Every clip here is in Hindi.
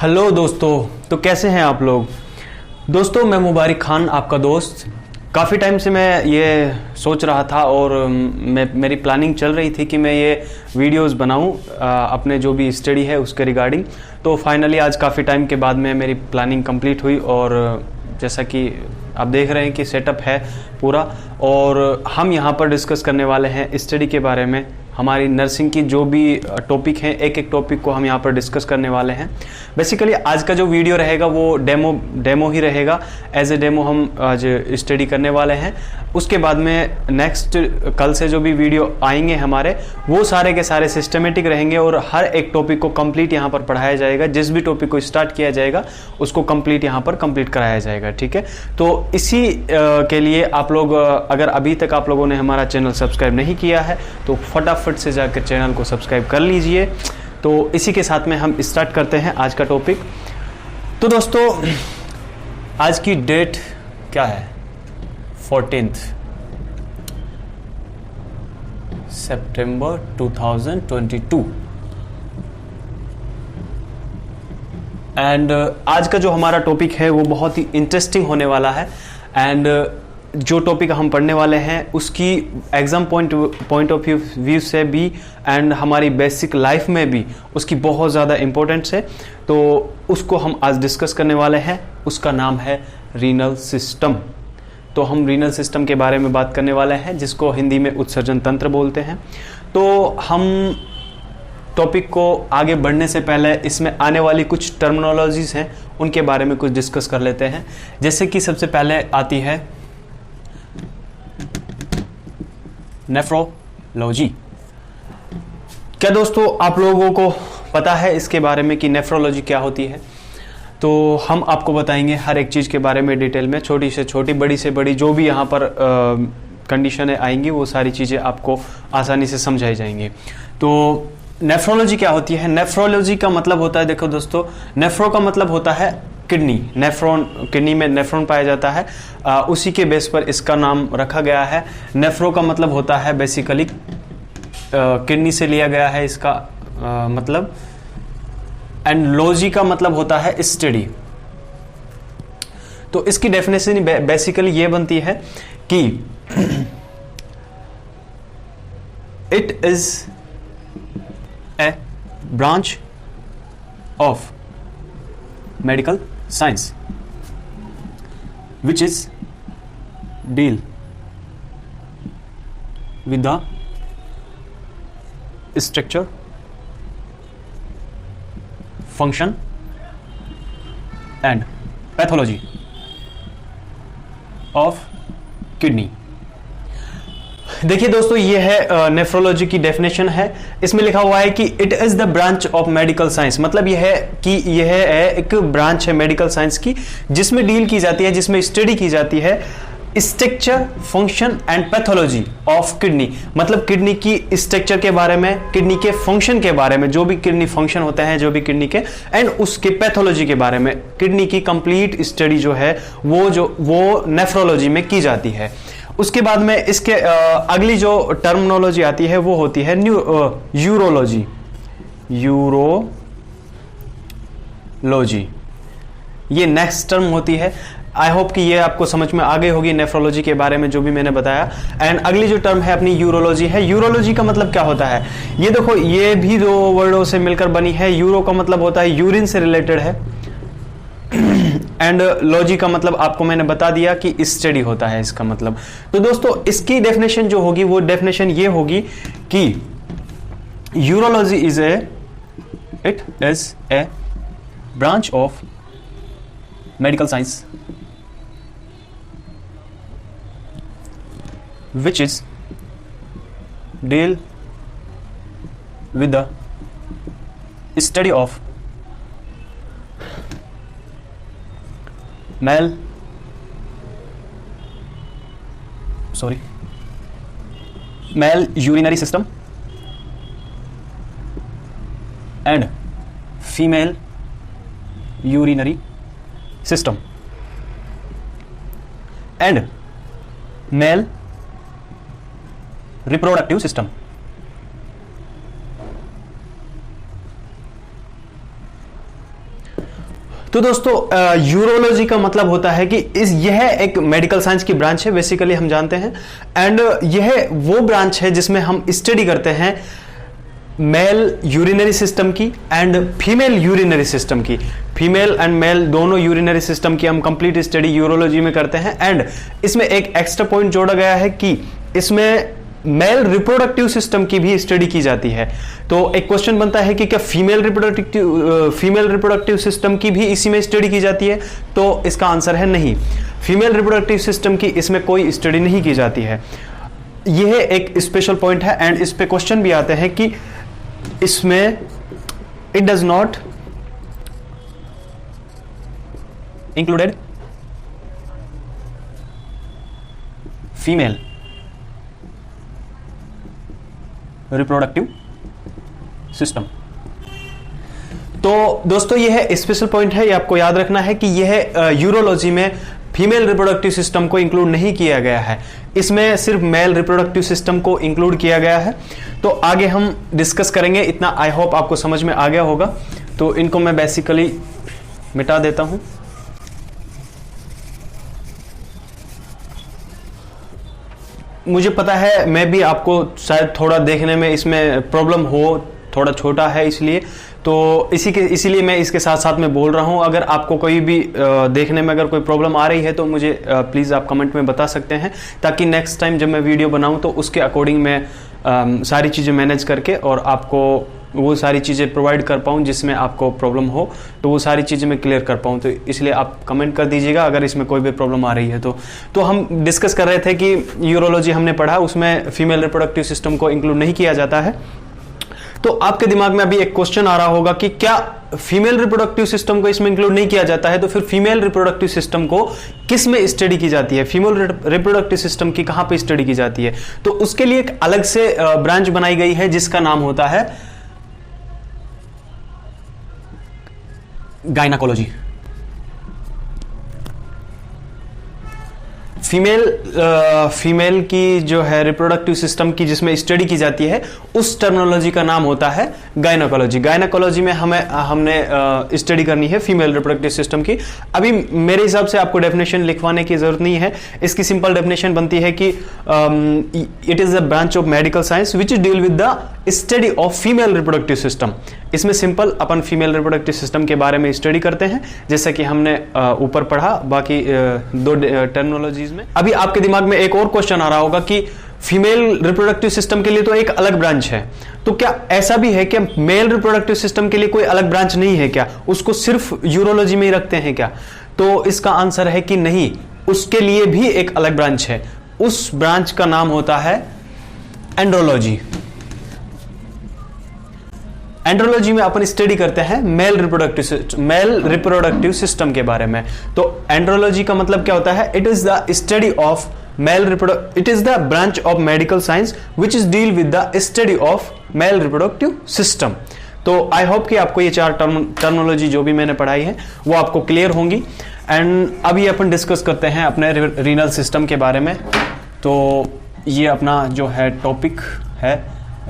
हेलो दोस्तों, तो कैसे हैं आप लोग। दोस्तों मैं मुबारिक खान आपका दोस्त। काफ़ी टाइम से मैं ये सोच रहा था और मेरी प्लानिंग चल रही थी कि मैं ये वीडियोस बनाऊं अपने जो भी स्टडी है उसके रिगार्डिंग। तो फाइनली आज काफ़ी टाइम के बाद में मेरी प्लानिंग कंप्लीट हुई और जैसा कि आप देख रहे हैं कि सेटअप है पूरा। और हम यहाँ पर डिस्कस करने वाले हैं स्टडी के बारे में। हमारी नर्सिंग की जो भी टॉपिक हैं, एक एक टॉपिक को हम यहाँ पर डिस्कस करने वाले हैं। बेसिकली आज का जो वीडियो रहेगा वो डेमो ही रहेगा। एज ए डेमो हम आज स्टडी करने वाले हैं। उसके बाद में नेक्स्ट कल से जो भी वीडियो आएंगे हमारे, वो सारे के सारे सिस्टमेटिक रहेंगे और हर एक टॉपिक को कंप्लीट यहाँ पर पढ़ाया जाएगा। जिस भी टॉपिक को स्टार्ट किया जाएगा उसको कंप्लीट यहाँ पर कंप्लीट कराया जाएगा, ठीक है। तो इसी के लिए आप लोग अगर अभी तक आप लोगों ने हमारा चैनल सब्सक्राइब नहीं किया है तो फटाफट से जाकर चैनल को सब्सक्राइब कर लीजिए। तो इसी के साथ में हम स्टार्ट करते हैं आज का टॉपिक। तो दोस्तों आज की डेट क्या है? 14 सितंबर 2022। एंड आज का जो हमारा टॉपिक है वो बहुत ही इंटरेस्टिंग होने वाला है। एंड जो टॉपिक हम पढ़ने वाले हैं उसकी एग्ज़ाम पॉइंट ऑफ व्यू से भी एंड हमारी बेसिक लाइफ में भी उसकी बहुत ज़्यादा इम्पोर्टेंस है। तो उसको हम आज डिस्कस करने वाले हैं। उसका नाम है रीनल सिस्टम। तो हम रीनल सिस्टम के बारे में बात करने वाले हैं, जिसको हिंदी में उत्सर्जन तंत्र बोलते हैं। तो हम टॉपिक को आगे बढ़ने से पहले इसमें आने वाली कुछ टर्मिनोलॉजीज हैं उनके बारे में कुछ डिस्कस कर लेते हैं। जैसे कि सबसे पहले आती है नेफ्रोलॉजी। क्या दोस्तों आप लोगों को पता है इसके बारे में कि नेफ्रोलॉजी क्या होती है? तो हम आपको बताएंगे हर एक चीज़ के बारे में डिटेल में, छोटी से छोटी बड़ी से बड़ी जो भी यहाँ पर कंडीशनें आएंगी वो सारी चीज़ें आपको आसानी से समझाई जाएंगी। तो नेफ्रोलॉजी क्या होती है? नेफ्रोलॉजी का मतलब होता है, देखो दोस्तों, नेफ्रो का मतलब होता है किडनी। नेफ्रॉन, किडनी में नेफ्रॉन पाया जाता है, उसी के बेस पर इसका नाम रखा गया है। नेफ्रो का मतलब होता है बेसिकली किडनी से लिया गया है इसका मतलब। एंड लॉजी का मतलब होता है स्टडी। तो इसकी डेफिनेशन बेसिकली ये बनती है कि it is a branch of medical science which is deal with the structure, function and pathology of kidney। देखिए दोस्तों, ये है नेफ्रोलॉजी की डेफिनेशन है। इसमें लिखा हुआ है कि it is the branch of medical science. मतलब यह है कि यह है एक ब्रांच है मेडिकल साइंस की, जिसमें डील की जाती है, जिसमें स्टडी की जाती है structure, function and pathology of kidney. मतलब किडनी की स्ट्रक्चर के बारे में, किडनी के फंक्शन के बारे में, जो भी किडनी फंक्शन होते हैं जो भी किडनी के, एंड उसके पैथोलॉजी के बारे में किडनी की कंप्लीट स्टडी जो है वो नेफ्रोलॉजी में की जाती है। उसके बाद में इसके अगली जो टर्मिनोलॉजी आती है वो होती है यूरोलॉजी। यूरोलॉजी ये नेक्स्ट टर्म होती है। आई होप कि ये आपको समझ में आ गई होगी नेफ्रोलॉजी के बारे में जो भी मैंने बताया। एंड अगली जो टर्म है अपनी यूरोलॉजी है। यूरोलॉजी का मतलब क्या होता है? ये देखो, ये भी दो वर्डों से मिलकर बनी है। यूरो का मतलब होता है यूरिन से रिलेटेड है, एंड लॉजी का मतलब आपको मैंने बता दिया कि स्टडी होता है इसका मतलब। तो दोस्तों इसकी डेफिनेशन जो होगी वो डेफिनेशन ये होगी कि urology it is a branch of medical science which is deal with the study of male urinary system and female urinary system and male reproductive system। तो दोस्तों यूरोलॉजी का मतलब होता है कि यह एक मेडिकल साइंस की ब्रांच है, बेसिकली हम जानते हैं। एंड यह वो ब्रांच है जिसमें हम स्टडी करते हैं मेल यूरिनरी सिस्टम की एंड फीमेल यूरिनरी सिस्टम की। फीमेल एंड मेल दोनों यूरिनरी सिस्टम की हम कंप्लीट स्टडी यूरोलॉजी में करते हैं। एंड इसमें एक एक्स्ट्रा पॉइंट जोड़ा गया है कि इसमें मेल रिप्रोडक्टिव सिस्टम की भी स्टडी की जाती है। तो एक क्वेश्चन बनता है कि क्या फीमेल रिप्रोडक्टिव सिस्टम की भी इसी में स्टडी की जाती है? तो इसका आंसर है नहीं, फीमेल रिप्रोडक्टिव सिस्टम की इसमें कोई स्टडी नहीं की जाती है। यह एक स्पेशल पॉइंट है एंड इस पे क्वेश्चन भी आते हैं कि इसमें it does not included female reproductive system. तो दोस्तों यह स्पेशल पॉइंट है, ये आपको याद रखना है कि यह यूरोलॉजी में फीमेल रिप्रोडक्टिव सिस्टम को इंक्लूड नहीं किया गया है, इसमें सिर्फ मेल रिप्रोडक्टिव सिस्टम को इंक्लूड किया गया है। तो आगे हम डिस्कस करेंगे, इतना आई होप आपको समझ में आ गया होगा। तो इनको मैं बेसिकली मिटा देता हूं। मुझे पता है मैं भी आपको शायद थोड़ा देखने में इसमें प्रॉब्लम हो, थोड़ा छोटा है इसलिए, तो इसीलिए मैं इसके साथ साथ में बोल रहा हूं। अगर आपको कोई भी देखने में अगर कोई प्रॉब्लम आ रही है तो मुझे प्लीज़ आप कमेंट में बता सकते हैं, ताकि नेक्स्ट टाइम जब मैं वीडियो बनाऊं तो उसके अकॉर्डिंग मैं सारी चीज़ें मैनेज करके और आपको वो सारी चीज़ें प्रोवाइड कर पाऊँ जिसमें आपको प्रॉब्लम हो, तो वो सारी चीज़ें मैं क्लियर कर पाऊँ। तो इसलिए आप कमेंट कर दीजिएगा अगर इसमें कोई भी प्रॉब्लम आ रही है। तो हम डिस्कस कर रहे थे कि यूरोलॉजी हमने पढ़ा, उसमें फीमेल रिप्रोडक्टिव सिस्टम को इंक्लूड नहीं किया जाता है। तो आपके दिमाग में अभी एक क्वेश्चन आ रहा होगा कि क्या फीमेल रिप्रोडक्टिव सिस्टम को इसमें इंक्लूड नहीं किया जाता है, तो फिर फीमेल रिप्रोडक्टिव सिस्टम को किस में स्टडी की जाती है, फीमेल रिप्रोडक्टिव सिस्टम की कहां पे स्टडी की जाती है? तो उसके लिए एक अलग से ब्रांच बनाई गई है जिसका नाम होता है गायनाकोलॉजी। फीमेल की जो है रिप्रोडक्टिव सिस्टम की जिसमें स्टडी की जाती है, उस टर्मिनोलॉजी का नाम होता है गायनाकोलॉजी। गायनाकोलॉजी में हमने स्टडी करनी है फीमेल रिप्रोडक्टिव सिस्टम की। अभी मेरे हिसाब से आपको डेफिनेशन लिखवाने की जरूरत नहीं है, इसकी सिंपल डेफिनेशन बनती है कि it is a branch of medical science which deal with the study of female reproductive system. इसमें सिंपल अपन फीमेल रिप्रोडक्टिव सिस्टम के बारे में स्टडी करते हैं, जैसा कि हमने ऊपर पढ़ा बाकी दो टर्मिनोलॉजीज में। अभी आपके दिमाग में एक और क्वेश्चन आ रहा होगा कि फीमेल रिप्रोडक्टिव सिस्टम के लिए तो एक अलग ब्रांच है, तो क्या ऐसा भी है कि मेल रिप्रोडक्टिव सिस्टम के लिए कोई अलग ब्रांच नहीं है क्या? उसको सिर्फ यूरोलॉजी में ही रखते हैं क्या? तो इसका आंसर है कि नहीं, उसके लिए भी एक अलग ब्रांच है। उस ब्रांच का नाम होता है एंड्रोलॉजी। एंड्रोलॉजी में अपन स्टडी करते हैं मेल रिप्रोडक्टिव सिस्टम के बारे में। तो एंड्रोलॉजी का मतलब क्या होता है? It is the study of it is the branch of medical science which is deal with the study of male reproductive system. तो आई होप कि आपको ये चार टर्मिनोलॉजी जो भी मैंने पढ़ाई है वो आपको क्लियर होंगी। एंड अभी अपन डिस्कस करते हैं अपने रीनल सिस्टम के बारे में। तो ये अपना जो है टॉपिक है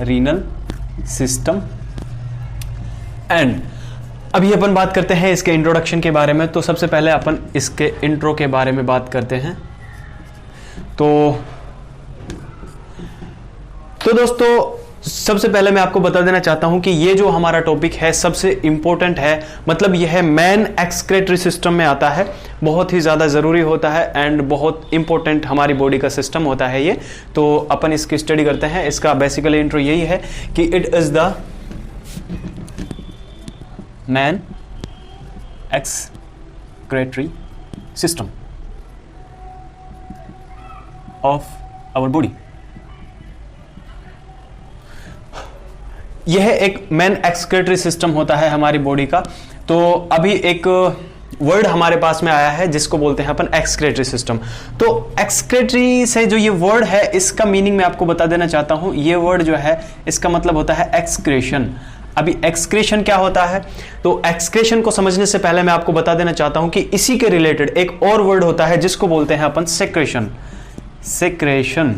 रीनल सिस्टम। एंड अभी अपन बात करते हैं इसके इंट्रोडक्शन के बारे में। तो सबसे पहले अपन इसके इंट्रो के बारे में बात करते हैं। तो दोस्तों सबसे पहले मैं आपको बता देना चाहता हूं कि ये जो हमारा टॉपिक है सबसे इंपॉर्टेंट है, मतलब यह मेन एक्सक्रीटरी सिस्टम में आता है, बहुत ही ज़्यादा ज़रूरी होता है एंड बहुत इंपॉर्टेंट हमारी बॉडी का सिस्टम होता है ये। तो अपन इसकी स्टडी करते हैं। इसका बेसिकली इंट्रो यही है कि it is the main excretory system of our body. यह एक मैन एक्सक्रीटरी सिस्टम होता है हमारी बॉडी का। तो अभी एक वर्ड हमारे पास में आया है जिसको बोलते हैं अपन एक्सक्रीटरी सिस्टम। तो एक्सक्रीटरी से जो ये वर्ड है इसका मीनिंग मैं आपको बता देना चाहता हूं। ये वर्ड जो है इसका मतलब होता है एक्सक्रीशन। अभी एक्सक्रीशन क्या होता है? तो एक्सक्रीशन को समझने से पहले मैं आपको बता देना चाहता हूं कि इसी के रिलेटेड एक और वर्ड होता है जिसको बोलते हैं अपन सेक्रेशन। सेक्रेशन,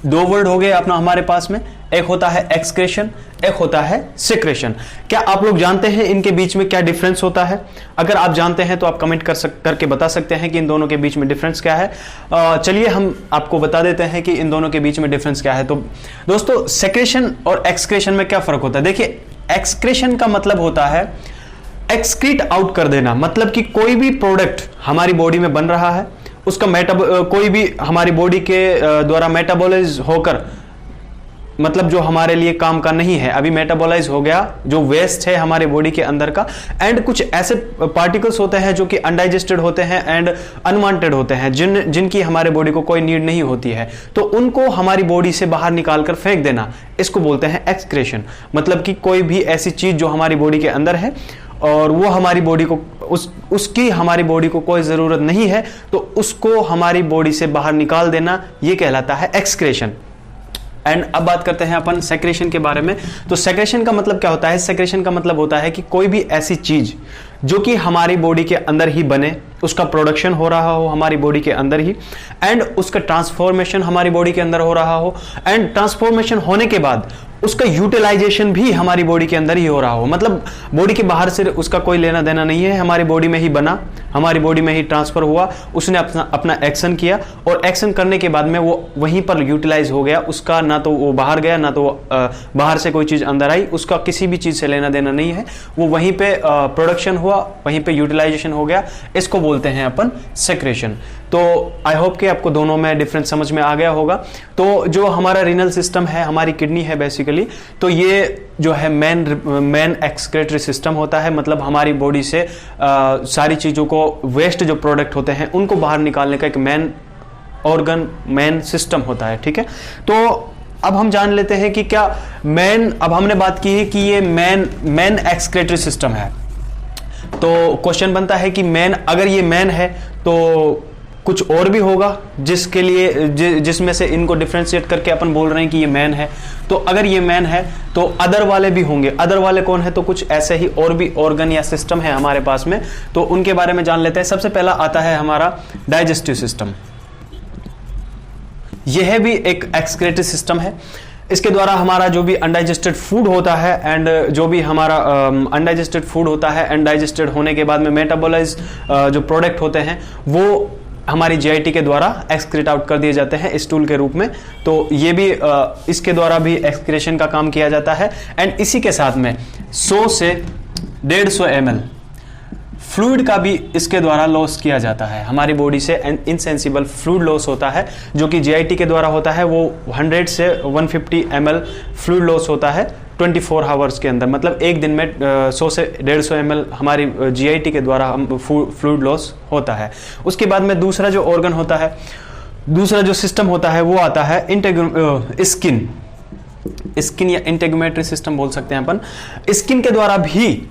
दो वर्ड हो गए अपना हमारे पास में, एक होता है एक्सक्रेशन, एक होता है सेक्रेशन। क्या आप लोग जानते हैं इनके बीच में क्या डिफरेंस होता है? अगर आप जानते हैं तो आप कमेंट करके बता सकते हैं कि इन दोनों के बीच में डिफरेंस क्या है। चलिए हम आपको बता देते हैं कि इन दोनों के बीच में डिफरेंस क्या है। तो दोस्तों, सेक्रेशन और एक्सक्रेशन में क्या फर्क होता है? देखिए, एक्सक्रेशन का मतलब होता है एक्सक्रीट आउट कर देना, मतलब कि कोई भी प्रोडक्ट हमारी बॉडी में बन रहा है, उसका कोई भी हमारी बॉडी के द्वारा मेटाबॉलाइज होकर, मतलब जो हमारे लिए काम का नहीं है, अभी मेटाबॉलाइज हो गया, जो वेस्ट है हमारे बॉडी के अंदर का, एंड कुछ ऐसे पार्टिकल्स होते हैं जो कि अनडाइजेस्टेड होते हैं एंड अनवांटेड होते हैं, जिनकी हमारे बॉडी को कोई नीड नहीं होती है, तो उनको हमारी बॉडी से बाहर निकाल कर फेंक देना, इसको बोलते हैं एक्सक्रेशन। मतलब कि कोई भी ऐसी चीज जो हमारी बॉडी के अंदर है और वो हमारी बॉडी को उसकी हमारी बॉडी को कोई जरूरत नहीं है, तो उसको हमारी बॉडी से बाहर निकाल देना, ये कहलाता है एक्सक्रेशन। एंड अब बात करते हैं अपन सेक्रेशन के बारे में। तो सेक्रेशन का मतलब क्या होता है? सेक्रेशन का मतलब होता है कि कोई भी ऐसी चीज जो कि हमारी बॉडी के अंदर ही बने, उसका प्रोडक्शन हो रहा हो हमारी बॉडी के अंदर ही, एंड उसका ट्रांसफॉर्मेशन हमारी बॉडी के अंदर हो रहा हो, एंड ट्रांसफॉर्मेशन होने के बाद उसका यूटिलाइजेशन भी हमारी बॉडी के अंदर ही हो रहा हो। मतलब बॉडी के बाहर से उसका कोई लेना देना नहीं है, हमारी बॉडी में ही बना, हमारी बॉडी में ही ट्रांसफर हुआ, उसने अपना एक्शन किया, और एक्शन करने के बाद में वो वहीं पर यूटिलाइज हो गया, उसका ना तो वो बाहर गया, ना तो बाहर से कोई चीज अंदर आई, उसका किसी भी चीज से लेना देना नहीं है, वो वहीं पे प्रोडक्शन हुआ, वहीं पे यूटिलाइजेशन हो गया, इसको बोलते हैं अपन सेक्रेशन। तो आई होप कि आपको दोनों में डिफरेंस समझ में आ गया होगा। तो जो हमारा रीनल सिस्टम है, हमारी किडनी है बेसिकली, तो ये जो है मेन एक्सक्रेटरी सिस्टम होता है, मतलब हमारी बॉडी से सारी चीजों को, वेस्ट जो प्रोडक्ट होते हैं उनको बाहर निकालने का एक मेन ऑर्गन, मेन सिस्टम होता है। ठीक है, तो अब हम जान लेते हैं कि क्या अब हमने बात की है कि ये मेन एक्सक्रेटरी सिस्टम है, तो क्वेश्चन बनता है कि अगर ये मेन है तो कुछ और भी होगा जिसके लिए जिसमें से इनको डिफरेंशिएट करके अपन बोल रहे हैं कि ये मेन है। तो अगर ये मेन है तो अदर वाले भी होंगे। अदर वाले कौन है? तो कुछ ऐसे ही और भी ऑर्गन या सिस्टम है हमारे पास में, तो उनके बारे में जान लेते हैं। सबसे पहला आता है हमारा डाइजेस्टिव सिस्टम। यह भी एक एक्सक्रेटरी सिस्टम है। इसके द्वारा हमारा जो भी अनडाइजेस्टेड फूड होता है, एंड जो भी हमारा अनडाइजेस्टेड फूड होता है, अनडाइजेस्टेड होने के बाद में मेटाबॉलाइज जो प्रोडक्ट होते हैं वो हमारी जीआईटी के द्वारा एक्सक्रीट आउट कर दिए जाते हैं स्टूल के रूप में। तो ये भी इसके द्वारा भी एक्सक्रेशन का काम किया जाता है। एंड इसी के साथ में 100 से 150 ml फ्लूइड का भी इसके द्वारा लॉस किया जाता है। हमारी बॉडी से इनसेंसिबल फ्लूइड लॉस होता है, जो कि जीआईटी के द्वारा होता है। वो 100 से 150 ml फ्लूइड लॉस होता है 24 आवर्स के अंदर, मतलब एक दिन में 100 से 150 ml हमारी जीआईटी के द्वारा हम फ्लूइड लॉस होता है। उसके बाद में दूसरा जो ऑर्गन होता है, दूसरा जो सिस्टम होता है वो आता है स्किन या इंटेगुमेटरी सिस्टम बोल सकते हैं अपन। स्किन के द्वारा भी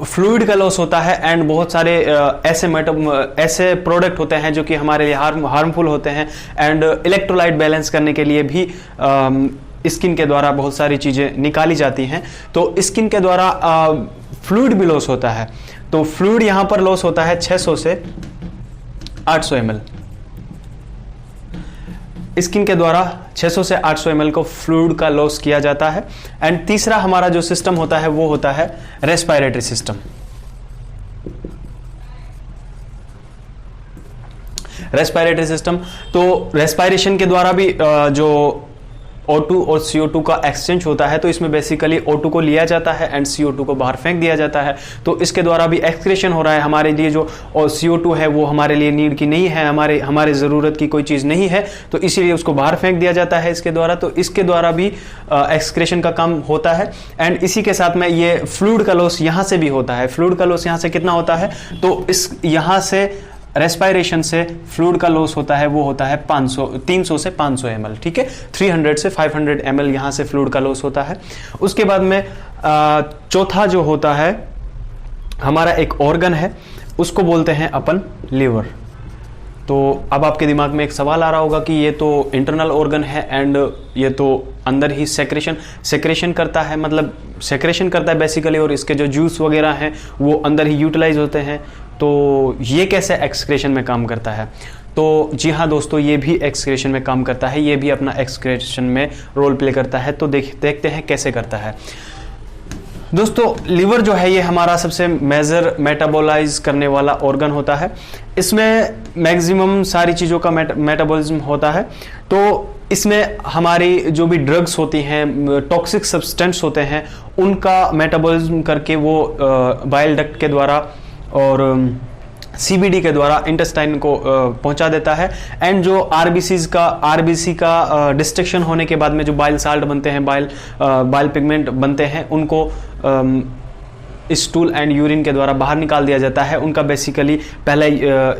फ्लूइड का लॉस होता है, एंड बहुत सारे ऐसे प्रोडक्ट होते हैं जो कि हमारे लिए हार्मफुल होते हैं, एंड इलेक्ट्रोलाइट बैलेंस करने के लिए भी स्किन के द्वारा बहुत सारी चीजें निकाली जाती हैं। तो स्किन के द्वारा फ्लूइड भी लॉस होता है। तो फ्लूइड यहां पर लॉस होता है 600 से 800 ml। स्किन के द्वारा 600 से 800 ml को फ्लूइड का लॉस किया जाता है। एंड तीसरा हमारा जो सिस्टम होता है वो होता है रेस्पिरेटरी सिस्टम। रेस्पिरेटरी सिस्टम, तो रेस्पिरेशन के द्वारा भी जो O2 और CO2 का एक्सचेंज होता है, तो इसमें बेसिकली O2 को लिया जाता है एंड CO2 को बाहर फेंक दिया जाता है। तो इसके द्वारा भी एक्सक्रेशन हो रहा है हमारे लिए। जो और CO2 है वो हमारे लिए नीड की नहीं है, हमारे ज़रूरत की कोई चीज़ नहीं है, तो इसीलिए उसको बाहर फेंक दिया जाता है इसके द्वारा। तो इसके द्वारा भी एक्सक्रेशन का काम होता है। एंड इसी के साथ में ये फ्लूइड का लॉस यहाँ से भी होता है। फ्लूइड का लॉस यहाँ से कितना होता है? तो यहाँ से रेस्पिरेशन से फ्लूइड का लॉस होता है वो होता है 300 से 500 ml। ठीक है, 300 से 500 ml यहाँ से फ्लूइड का लॉस होता है। उसके बाद में चौथा जो होता है हमारा एक ऑर्गन है, उसको बोलते हैं अपन लीवर। तो अब आपके दिमाग में एक सवाल आ रहा होगा कि ये तो इंटरनल ऑर्गन है एंड ये तो अंदर ही सेक्रेशन करता है, मतलब सेक्रेशन करता है बेसिकली, और इसके जो जूस वगैरह हैं वो अंदर ही यूटिलाइज होते हैं। तो ये कैसे एक्सक्रेशन में काम करता है? तो जी हाँ दोस्तों, ये भी एक्सक्रीशन में काम करता है, ये भी अपना एक्सक्रीशन में रोल प्ले करता है। तो देखते हैं कैसे करता है। दोस्तों लीवर जो है ये हमारा सबसे मेजर मेटाबोलाइज करने वाला ऑर्गन होता है। इसमें मैक्सिमम सारी चीज़ों का मेटाबॉलिज्म होता है। तो इसमें हमारी जो भी ड्रग्स होती हैं, टॉक्सिक सब्सटेंस होते हैं, उनका मेटाबॉलिज्म करके वो बाइल डक्ट के द्वारा और सीबीडी के द्वारा इंटेस्टाइन को पहुंचा देता है। एंड जो आरबीसी का डिस्ट्रक्शन होने के बाद में जो बाइल साल्ट बनते हैं, बाइल पिगमेंट बनते हैं, उनको स्टूल एंड यूरिन के द्वारा बाहर निकाल दिया जाता है। उनका बेसिकली पहले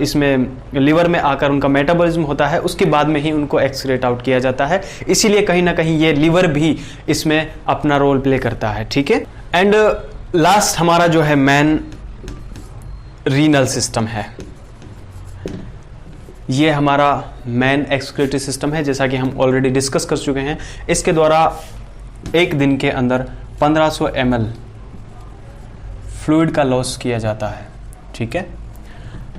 इसमें लिवर में आकर उनका मेटाबॉलिज्म होता है, उसके बाद में ही उनको एक्सक्रीट आउट किया जाता है। इसीलिए कहीं ना कहीं ये लिवर भी इसमें अपना रोल प्ले करता है, ठीक है। एंड लास्ट हमारा जो है मेन रीनल सिस्टम है। ये हमारा मेन एक्सक्रीटरी सिस्टम है, जैसा कि हम ऑलरेडी डिस्कस कर चुके हैं। इसके द्वारा एक दिन के अंदर 1500 ml फ्लूइड का लॉस किया जाता है, ठीक है।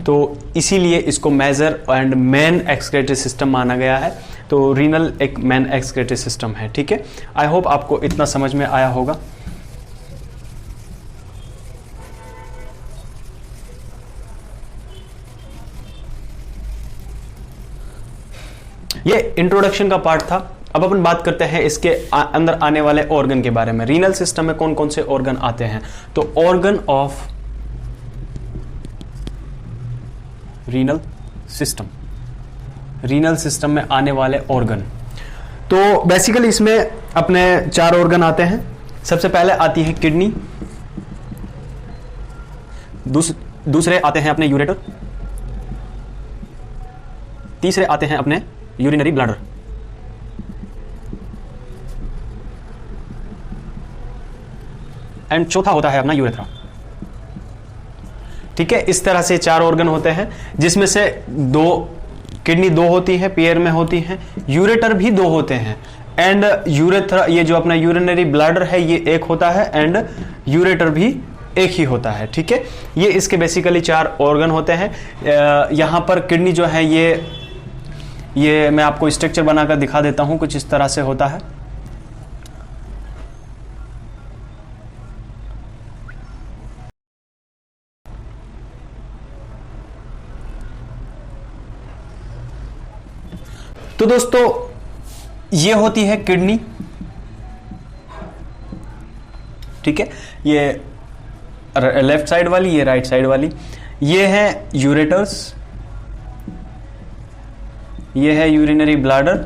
तो इसीलिए इसको major and main excretory system माना गया है। तो रीनल एक मेन एक्सक्रीटरी सिस्टम है, ठीक है। आई होप आपको इतना समझ में आया होगा। ये इंट्रोडक्शन का पार्ट था। अब अपन बात करते हैं इसके अंदर आने वाले ऑर्गन के बारे में। रीनल सिस्टम में कौन कौन से ऑर्गन आते हैं? तो ऑर्गन ऑफ रीनल सिस्टम में आने वाले ऑर्गन, तो बेसिकली इसमें अपने 4 ऑर्गन आते हैं। सबसे पहले आती है किडनी, दूसरे आते हैं अपने यूरेटर, तीसरे आते हैं अपने यूरिनरी ब्लैडर, एंड चौथा होता है अपना यूरेथ्रा, ठीक है। इस तरह से 4 ऑर्गन होते हैं, जिसमें से किडनी 2 होती है, पेयर में होती है, यूरेटर भी 2 होते हैं, एंड यूरेथ्रा, ये जो अपना यूरिनरी ब्लैडर है, ये 1 होता है, एंड यूरेटर भी 1 ही होता है, ठीक है। ये इसके बेसिकली 4 ऑर्गन होते हैं। यहां पर किडनी जो है ये मैं आपको स्ट्रक्चर बनाकर दिखा देता हूं, कुछ इस तरह से होता है। तो दोस्तों ये होती है किडनी, ठीक है। ये लेफ्ट साइड वाली, ये राइट साइड वाली। ये है यूरेटर्स, ये है यूरिनरी ब्लैडर,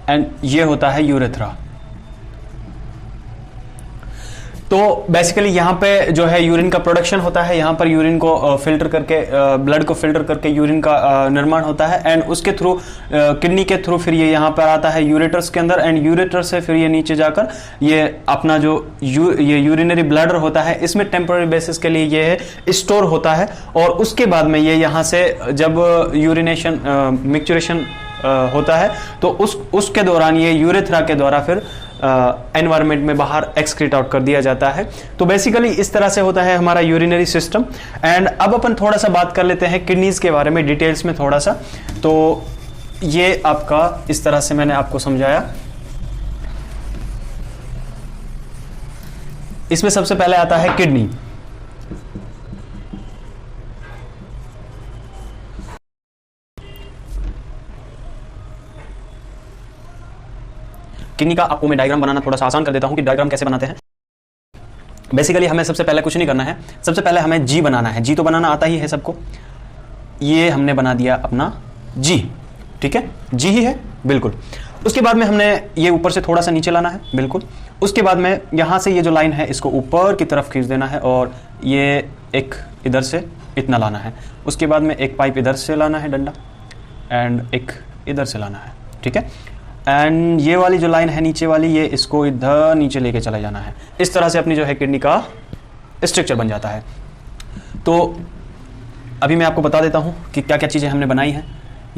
एंड ये होता है यूरेथ्रा। तो बेसिकली यहाँ पे जो है यूरिन का प्रोडक्शन होता है, यहाँ पर यूरिन को फिल्टर करके, ब्लड को फिल्टर करके यूरिन का निर्माण होता है, एंड उसके थ्रू, किडनी के थ्रू फिर ये यहाँ पर आता है यूरेटर्स के अंदर, एंड यूरेटर से फिर ये नीचे जाकर ये अपना जो ये यूरिनरी ब्लैडर होता है, इसमें टेम्पररी बेसिस के लिए ये है स्टोर होता है। और उसके बाद में ये यहाँ से जब यूरिनेशन मिक्सचरेशन होता है, तो उसके दौरान ये यूरेथ्रा के द्वारा फिर एनवायरनमेंट में बाहर एक्सक्रीट आउट कर दिया जाता है। तो बेसिकली इस तरह से होता है हमारा यूरिनरी सिस्टम। एंड अब अपन थोड़ा सा बात कर लेते हैं किडनीज के बारे में डिटेल्स में थोड़ा सा। तो ये आपका इस तरह से मैंने आपको समझाया। इसमें सबसे पहले आता है किडनी। किडनी का आपको मैं डायग्राम बनाना थोड़ा सा आसान कर देता हूं कि डायग्राम कैसे बनाते हैं। बेसिकली हमें सबसे पहले कुछ नहीं करना है, सबसे पहले हमें जी बनाना है। जी तो बनाना आता ही है सबको। ये हमने बना दिया अपना जी, ठीक है, जी ही है बिल्कुल। उसके बाद में हमने ये ऊपर से थोड़ा सा नीचे लाना है, बिल्कुल। उसके बाद में यहां से ये जो लाइन है इसको ऊपर की तरफ खींच देना है, और ये एक इधर से इतना लाना है। उसके बाद में एक पाइप इधर से लाना है डंडा, एंड एक इधर से लाना है, ठीक है। एंड ये वाली जो लाइन है नीचे वाली, ये इसको इधर नीचे लेके चला जाना है। इस तरह से अपनी जो है किडनी का स्ट्रक्चर बन जाता है। तो अभी मैं आपको बता देता हूँ कि क्या क्या चीज़ें हमने बनाई हैं।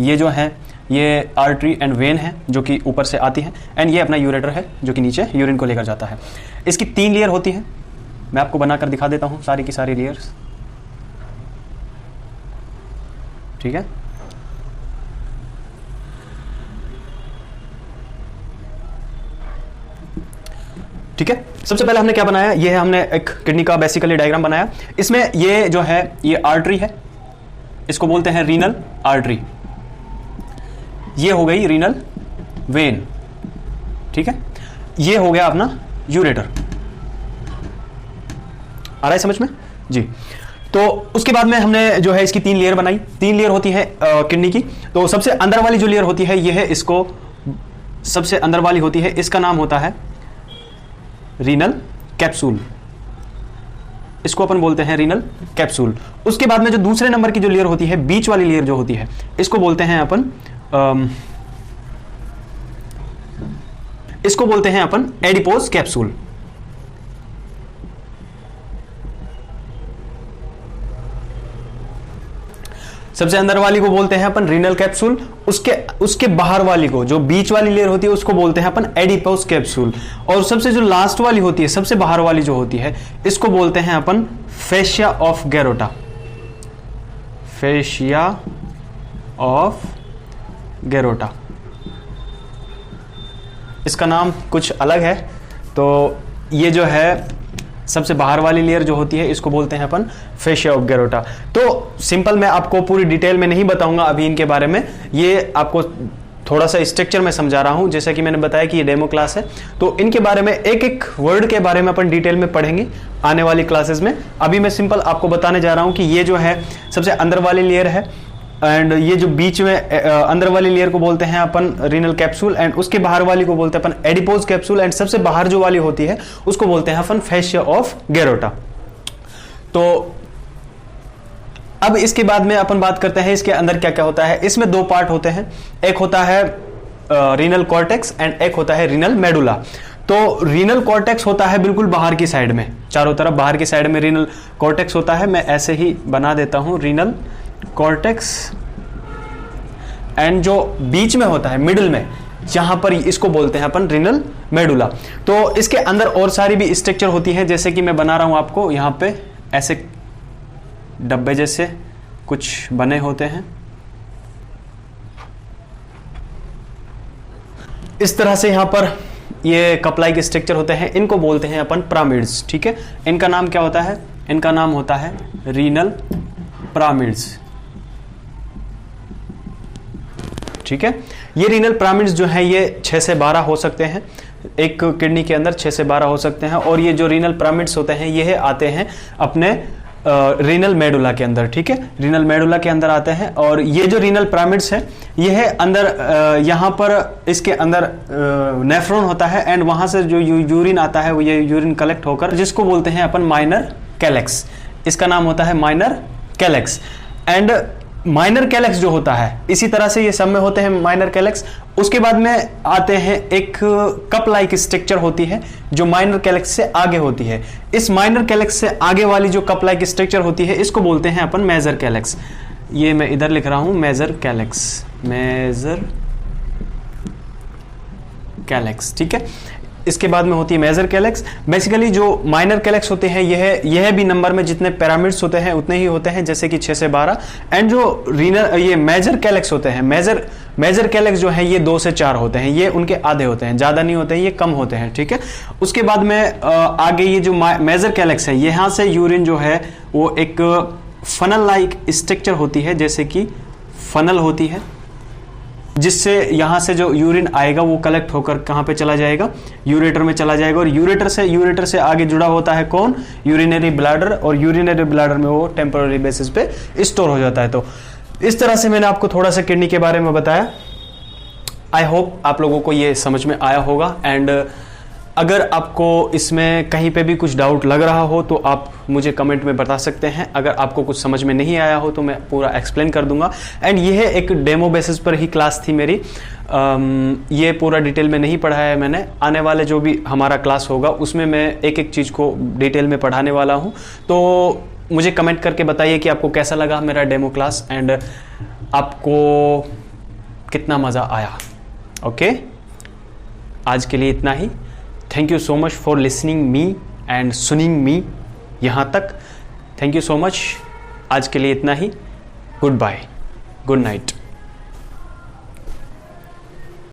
ये जो है ये आर्टरी एंड वेन है जो कि ऊपर से आती है, एंड ये अपना यूरेटर है जो कि नीचे यूरिन को लेकर जाता है। इसकी 3 लेयर होती है। मैं आपको बनाकर दिखा देता हूं सारी की सारी लेयर्स। ठीक है, ठीक है। सबसे पहले हमने क्या बनाया, ये है हमने एक किडनी का बेसिकली डायग्राम बनाया। इसमें ये जो है ये आर्टरी है, इसको बोलते हैं रीनल आर्टरी। ये हो गई रीनल वेन, ठीक है। ये हो गया अपना यूरेटर। आ रहा है समझ में जी। तो उसके बाद में हमने जो है इसकी 3 लेयर बनाई। 3 लेयर होती है किडनी की। तो सबसे अंदर वाली जो लेयर होती है ये है, इसको सबसे अंदर वाली होती है, इसका नाम होता है रीनल कैप्सूल। इसको अपन बोलते हैं रीनल कैप्सूल। उसके बाद में जो दूसरे नंबर की जो लेयर होती है, बीच वाली लेयर जो होती है, इसको बोलते हैं अपन इसको बोलते हैं अपन एडिपोज कैप्सूल। सबसे अंदर वाली को बोलते हैं अपन रीनल कैप्सूल। उसके बाहर वाली को, जो बीच वाली लेयर होती है, उसको बोलते हैं अपन एडिपोज कैप्सूल। और सबसे जो लास्ट वाली होती है, सबसे बाहर वाली जो होती है, इसको बोलते हैं अपन फेशिया ऑफ गैरोटा। फेशिया ऑफ गैरोटा, इसका नाम कुछ अलग है। तो ये जो है सबसे बाहर वाली लेयर जो होती है, इसको बोलते हैं अपन फेशिया ऑफ गैरोटा। तो सिंपल मैं आपको पूरी डिटेल में नहीं बताऊंगा अभी इनके बारे में, ये आपको थोड़ा सा स्ट्रक्चर में समझा रहा हूं। जैसा कि मैंने बताया कि ये डेमो क्लास है, तो इनके बारे में एक एक वर्ड के बारे में अपन डिटेल में पढ़ेंगे आने वाली क्लासेस में। अभी मैं सिंपल आपको बताने जा रहा हूं कि ये जो है सबसे अंदर वाली लेयर है, एंड ये जो बीच में अंदर वाली लेयर को बोलते हैं अपन रीनल कैप्सूल, एंड उसके बाहर वाली को बोलते हैं अपन एडिपोज कैप्सूल, एंड सबसे बाहर जो वाली होती है उसको बोलते हैं अपन फेशिया ऑफ गैरोटा। तो अब इसके बाद में अपन बात करते हैं इसके अंदर क्या क्या होता है। इसमें 2 पार्ट होते हैं, एक होता है रीनल कॉर्टेक्स एंड एक होता है रीनल मेडुला। तो रीनल कॉर्टेक्स होता है बिल्कुल बाहर की साइड में, चारों तरफ बाहर की साइड में रीनल कॉर्टेक्स होता है। मैं ऐसे ही बना देता हूं रीनल कॉर्टेक्स, एंड जो बीच में होता है मिडिल में, जहां पर इसको बोलते हैं अपन रीनल मेडुला। तो इसके अंदर और सारी भी स्ट्रक्चर होती है, जैसे कि मैं बना रहा हूं आपको यहां पे ऐसे डब्बे जैसे कुछ बने होते हैं। इस तरह से यहां पर ये कप लाइक स्ट्रक्चर होते हैं, इनको बोलते हैं अपन पिरामिड्स। ठीक है, इनका नाम क्या होता है, इनका नाम होता है रीनल पिरामिड्स। ठीक है, ये रीनल पिरामिड्स जो है ये 6 से 12 हो सकते हैं, एक किडनी के अंदर 6 से 12 हो सकते हैं। और ये जो रीनल पिरामिड्स होते हैं ये आते हैं अपने रीनल मेडुला के अंदर। ठीक है, रीनल मेडुला के अंदर आते हैं। और ये जो रीनल पिरामिड्स है ये है अंदर, यहाँ पर इसके अंदर नेफ्रॉन होता है, एंड वहां से जो यूरिन आता है वो ये यूरिन कलेक्ट होकर, जिसको बोलते हैं अपन माइनर कैलेक्स। इसका नाम होता है minor calyx. And minor calyx जो होता है, इसी तरह से ये सब में होते हैं माइनर कैलेक्स। उसके बाद में आते हैं एक कप लाइक स्ट्रक्चर होती है जो माइनर कैलेक्स से आगे होती है। इस माइनर कैलेक्स से आगे वाली जो कप लाइक स्ट्रक्चर होती है इसको बोलते हैं अपन मेजर कैलेक्स। ये मैं इधर लिख रहा हूं मेजर कैलेक्स, मेजर कैलेक्स। ठीक है, इसके बाद में होती है मेजर कैलेक्स। बेसिकली जो माइनर कैलेक्स होते हैं यह भी नंबर में जितने पिरामिड्स होते हैं उतने ही होते हैं, जैसे कि 6 से 12। एंड जो रीनल ये मेजर कैलेक्स होते हैं, मेजर कैलेक्स जो है ये 2 से 4 होते हैं, ये उनके आधे होते हैं, ज्यादा नहीं होते हैं, ये कम होते हैं। ठीक है, उसके बाद में आगे ये जो मेजर कैलेक्स है, यहां से यूरिन जो है वो एक फनल लाइक स्ट्रक्चर होती है, जैसे कि फनल होती है, जिससे यहां से जो यूरिन आएगा वो कलेक्ट होकर कहां पे चला जाएगा, यूरेटर में चला जाएगा। और यूरेटर से आगे जुड़ा होता है कौन, यूरिनरी ब्लैडर। और यूरिनरी ब्लैडर में वो टेम्पररी बेसिस पे स्टोर हो जाता है। तो इस तरह से मैंने आपको थोड़ा सा किडनी के बारे में बताया। आई होप आप लोगों को ये समझ में आया होगा। एंड अगर आपको इसमें कहीं पे भी कुछ डाउट लग रहा हो तो आप मुझे कमेंट में बता सकते हैं। अगर आपको कुछ समझ में नहीं आया हो तो मैं पूरा एक्सप्लेन कर दूंगा। एंड ये एक डेमो बेसिस पर ही क्लास थी मेरी, ये पूरा डिटेल में नहीं पढ़ाया है मैंने। आने वाले जो भी हमारा क्लास होगा उसमें मैं एक एक चीज़ को डिटेल में पढ़ाने वाला हूँ। तो मुझे कमेंट करके बताइए कि आपको कैसा लगा मेरा डेमो क्लास, एंड आपको कितना मज़ा आया। ओके, आज के लिए इतना ही। Thank you so much for listening me and sunning me यहाँ तक। Thank you so much. आज के लिए इतना ही। Goodbye, good night.